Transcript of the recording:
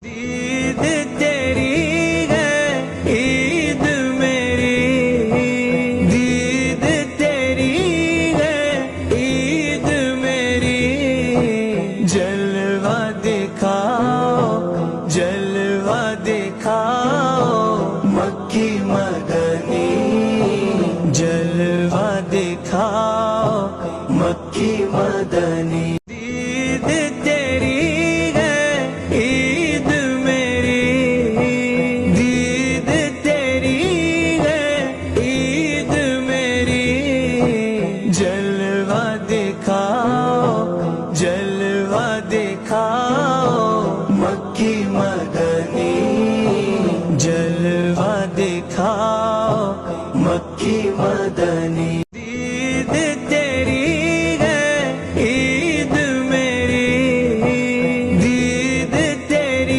ईद तेरी है ईद मेरी, दीद तेरी है ईद मेरी। जलवा दिखाओ जलवा दिखाओ मक्की मदनी, जलवा दिखाओ मक्की मदनी। ईद तेरी है ईद मेरी, दीद तेरी है ईद मेरी। जलवा दिखाओ जलवा दिखाओ मक्की मदनी, जलवा दिखाओ मक्की मदनी।